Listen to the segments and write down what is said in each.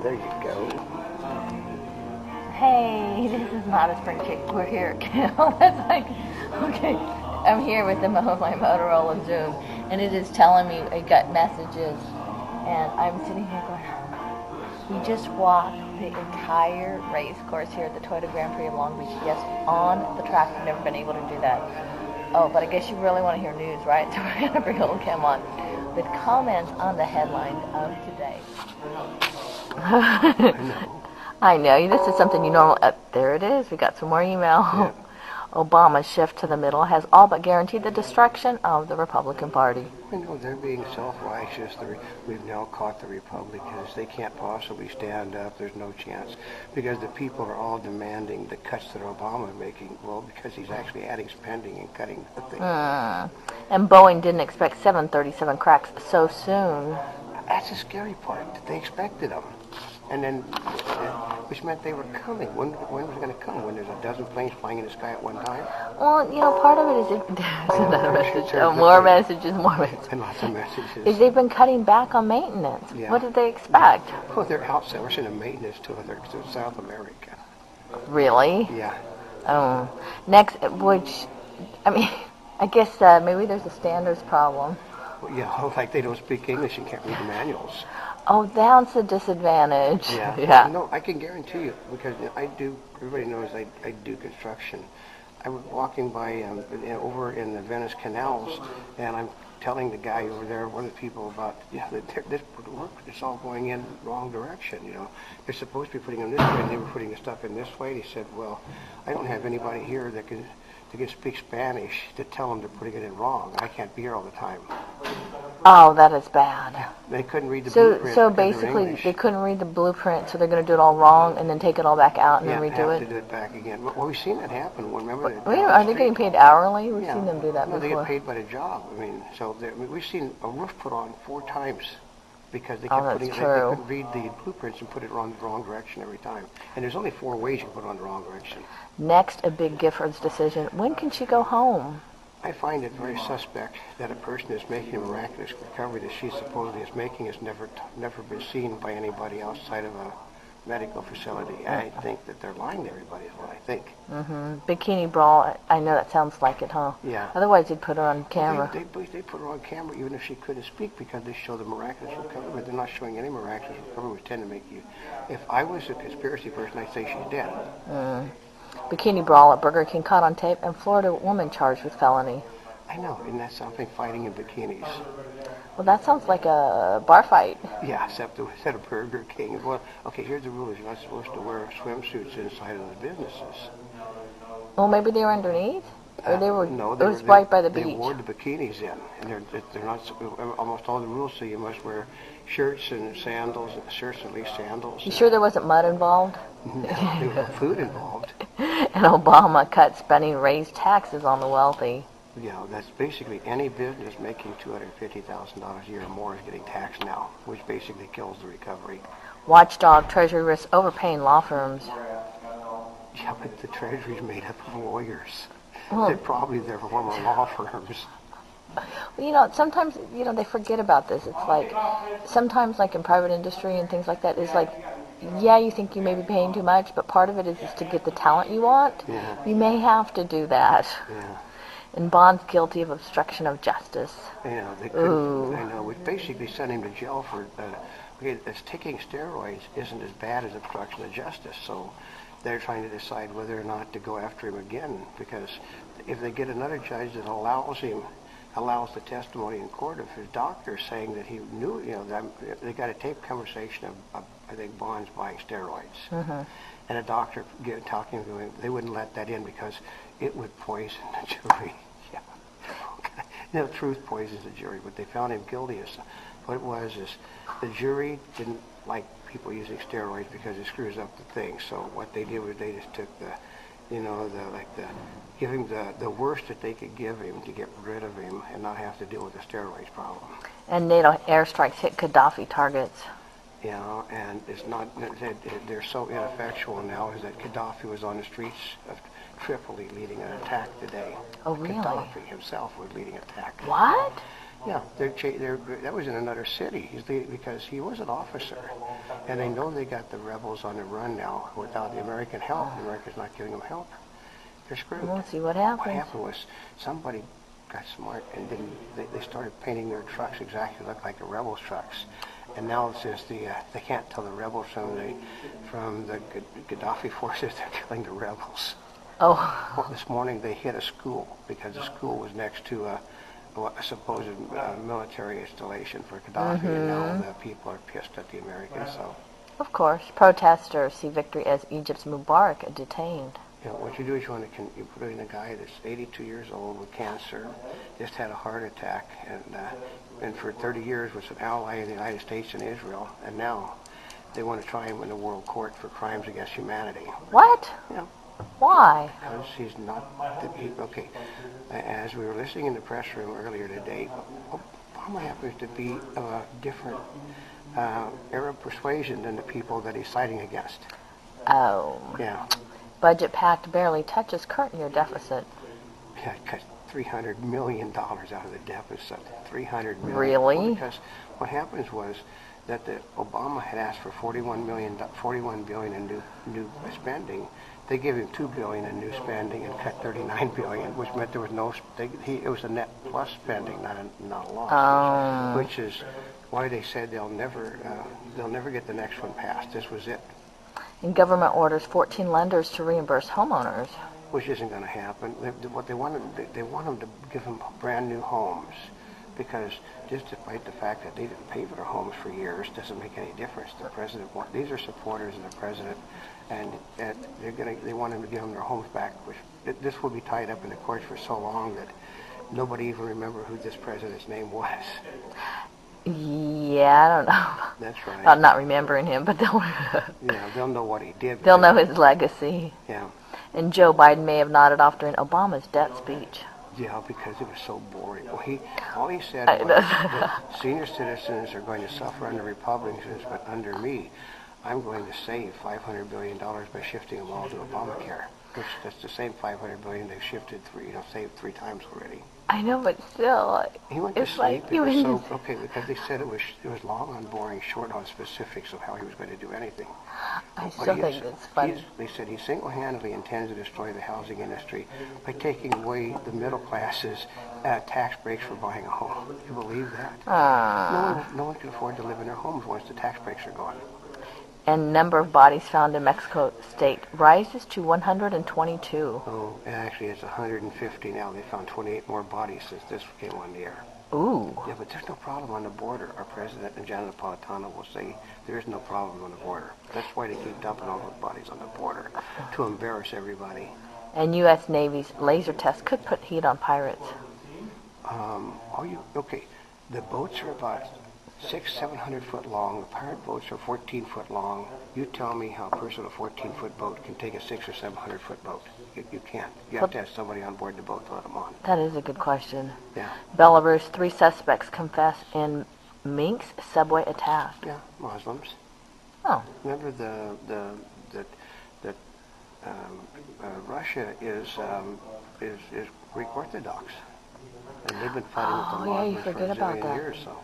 There you go. Hey, this is not a spring chick. We're here at camp. That's like, okay. I'm here with my Motorola Zoom, and it is telling me it got messages, and I'm sitting here going, we just walked the entire race course here at the Toyota Grand Prix of Long Beach. Yes, on the track. I've never been able to do that. Oh, but I guess you really want to hear news, right? So we're going to bring Oldecam on with comments on the headline of today. I know. This is something you normally... there it is. We got some more email. Yeah. Obama's shift to the middle has all but guaranteed the destruction of the Republican Party. I know they're being self-righteous. We've now caught the Republicans. They can't possibly stand up. There's no chance. Because the people are all demanding the cuts that Obama is making. Well, because he's actually adding spending and cutting the things. And Boeing didn't expect 737 cracks so soon. That's the scary part. They expected them. And then, which meant they were coming. When was it going to come? When there's a dozen planes flying in the sky at one time? Well, part of it is... there's another message. More messages. And lots of messages. Is they've been cutting back on maintenance. Yeah. What did they expect? Well, they're outsourcing the maintenance to South America. Really? Yeah. Next, I guess maybe there's a standards problem. Well, yeah, like they don't speak English and can't read the manuals. Oh, that's a disadvantage. Yeah. No, I can guarantee you, because everybody knows I do construction. I was walking by over in the Venice canals, and I'm telling the guy over there, one of the people, about, this work, it's all going in the wrong direction, They're supposed to be putting them this way, and they were putting the stuff in this way. He said, well, I don't have anybody here that can speak Spanish to tell them they're putting it in wrong. I can't be here all the time. Oh, that is bad. They couldn't read the blueprint. So basically, they couldn't read the blueprint, so they're going to do it all wrong and then take it all back out and then redo it? Yeah, to do it back again. Well, we've seen that happen. Remember? Are they getting paid hourly? We've seen them do that before. No, they get paid by the job. We've seen a roof put on 4 times because they kept they couldn't read the blueprints and put it on the wrong direction every time. And there's only 4 ways you can put it on the wrong direction. Next, a big Giffords decision. When can she go home? I find it very suspect that a person is making a miraculous recovery that she supposedly is making has never been seen by anybody outside of a medical facility. I think that they're lying to everybody is what I think. Bikini brawl, I know that sounds like it, huh? Yeah. Otherwise they'd put her on camera. They put her on camera even if she couldn't speak because they show the miraculous recovery, but they're not showing any miraculous recovery, which tend to make you... If I was a conspiracy person, I'd say she's dead. Bikini brawl at Burger King caught on tape, and Florida woman charged with felony. I know, and that's something fighting in bikinis. Well, that sounds like a bar fight. Yeah, except at a Burger King. Well, okay, here's the rule: you're not supposed to wear swimsuits inside of the businesses. Well, maybe they were underneath, or they were. No, it was right by the beach. They wore the bikinis in, and they're not. Almost all the rules say you must wear shirts and sandals, at least sandals. You sure there wasn't mud involved? There was food involved. And Obama cut spending, raised taxes on the wealthy. Yeah, that's basically any business making $250,000 a year or more is getting taxed now, which basically kills the recovery. Watchdog Treasury risks overpaying law firms. Yeah, but the Treasury's made up of lawyers. They're probably their former law firms. Sometimes, they forget about this. It's like, sometimes like in private industry and things like that, it's like, yeah, you think you may be paying too much, but part of it is to get the talent you want. Yeah. You may have to do that. Yeah. And Bond's guilty of obstruction of justice. Yeah, they couldn't. I know. We basically sent him to jail for... taking steroids isn't as bad as obstruction of justice, so they're trying to decide whether or not to go after him again, because if they get another judge that allows the testimony in court of his doctor saying that he knew, they got a taped conversation of I think, Bond's buying steroids. And a doctor talking to him, they wouldn't let that in because it would poison the jury. Yeah. Truth poisons the jury, but they found him guilty. What it was is the jury didn't like people using steroids because it screws up the thing. So what they did was they just took give him the worst that they could give him to get rid of him and not have to deal with the steroids problem. And NATO airstrikes hit Gaddafi targets. And it's not, they're so ineffectual now is that Gaddafi was on the streets of Tripoli leading an attack today. Oh, really? Gaddafi himself was leading an attack. What? Yeah, that was in another city because he was an officer. And they know they got the rebels on the run now without the American help. America's not giving them help. They're screwed. We'll see what happens. What happened was somebody got smart and they started painting their trucks exactly like the rebels' trucks. And now since they can't tell the rebels from the Gaddafi forces, they're killing the rebels. Oh. Well, this morning they hit a school because the school was next to a supposed military installation for Gaddafi, and now the people are pissed at the Americans. So, of course, protesters see victory as Egypt's Mubarak detained. You know, what you do is you put in a guy that's 82 years old with cancer, just had a heart attack, and for 30 years was an ally of the United States and Israel, and now they want to try him in the World Court for crimes against humanity. What? Yeah. Why? Because he's not. Okay. As we were listening in the press room earlier today, Obama happens to be of a different Arab persuasion than the people that he's siding against. Oh. Yeah. Budget pact barely touches current year deficit. Yeah, it cut $300 million out of the deficit. $300 million. Really? Well, because what happens was that Obama had asked for $41 billion in new spending. They gave him $2 billion in new spending and cut $39 billion, which meant there was no. It was a net plus spending, not a loss. Which is why they said they'll never get the next one passed. This was it. And government orders 14 lenders to reimburse homeowners. Which isn't going to happen. What they want them to give them brand new homes, because just despite the fact that they didn't pay for their homes for years, doesn't make any difference. The president these are supporters of the president, and they want him to give them their homes back. Which this will be tied up in the courts for so long that nobody even remember who this president's name was. Yeah, I don't know. That's right. I'm not remembering him, but they'll. Yeah, they'll know what he did. They'll know his legacy. Yeah. And Joe Biden may have nodded off during Obama's death speech. Yeah, because it was so boring. Well, all he said was that senior citizens are going to suffer under Republicans, but under me, I'm going to save $500 billion by shifting them all to Obamacare. Which that's the same $500 billion they've shifted saved 3 times already. I know, but still, he went to it's sleep. like It was so okay because they said it was long on boring, short on specifics of how he was going to do anything. I still think it's funny. They said he single-handedly intends to destroy the housing industry by taking away the middle class's tax breaks for buying a home. You believe that? No one can afford to live in their homes once the tax breaks are gone. And number of bodies found in Mexico state rises to 122. Oh, actually it's 150 now. They found 28 more bodies since this came on the air. Ooh. Yeah, but there's no problem on the border. Our president and Janet Napolitano will say there is no problem on the border. That's why they keep dumping all those bodies on the border, to embarrass everybody. And U.S. Navy's laser test could put heat on pirates. Okay. The boats are about 600-700 foot long. The pirate boats are 14 foot long. You tell me how a person with a 14-foot boat can take a 600 or 700 foot boat. You can't. You have to have somebody on board the boat to let them on. That is a good question. Yeah. Belarus, 3 suspects confess in Minsk's subway attack. Yeah, Muslims. Oh. Remember that Russia is Greek Orthodox, and they've been fighting with the Muslims for a zillion years. So.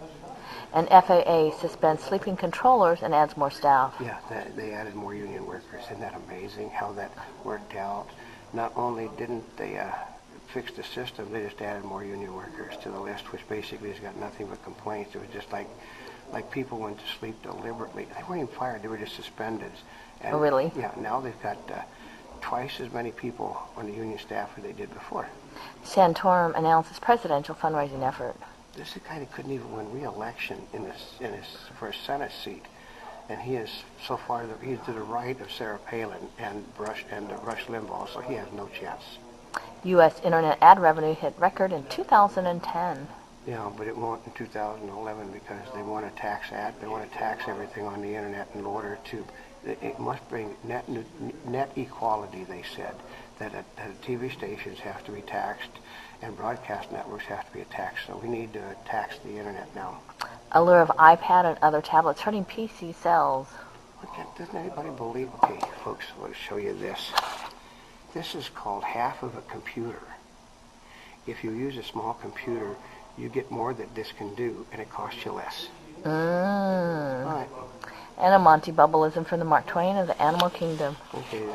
And FAA suspends sleeping controllers and adds more staff. Yeah, they added more union workers. Isn't that amazing how that worked out? Not only didn't they fix the system, they just added more union workers to the list, which basically has got nothing but complaints. It was just like people went to sleep deliberately. They weren't even fired, they were just suspended. And, oh, really? Yeah, now they've got twice as many people on the union staff as they did before. Santorum announces presidential fundraising effort. This is a guy that couldn't even win re-election for a Senate seat, and he is so far he's to the right of Sarah Palin and Rush Limbaugh, so he has no chance. U.S. internet ad revenue hit record in 2010. Yeah, but it won't in 2011 because they want to tax They want to tax everything on the internet in order to. It must bring net equality. They said that TV stations have to be taxed. And broadcast networks have to be taxed, so we need to tax the internet now. Allure of iPad and other tablets hurting PC sales. Okay, doesn't anybody believe? Okay, folks, let me show you this. This is called half of a computer. If you use a small computer, you get more that this can do, and it costs you less. Right. And a Monty Bubbleism from the Mark Twain of the Animal Kingdom. Okay,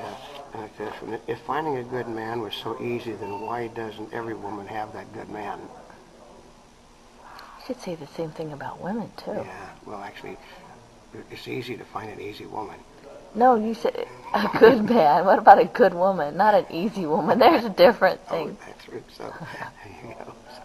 like this one. If finding a good man was so easy, then why doesn't every woman have that good man? You could say the same thing about women, too. Yeah, well, actually, it's easy to find an easy woman. No, you said a good man. What about a good woman? Not an easy woman. There's a different thing. Oh, that's true. So, there you go. So.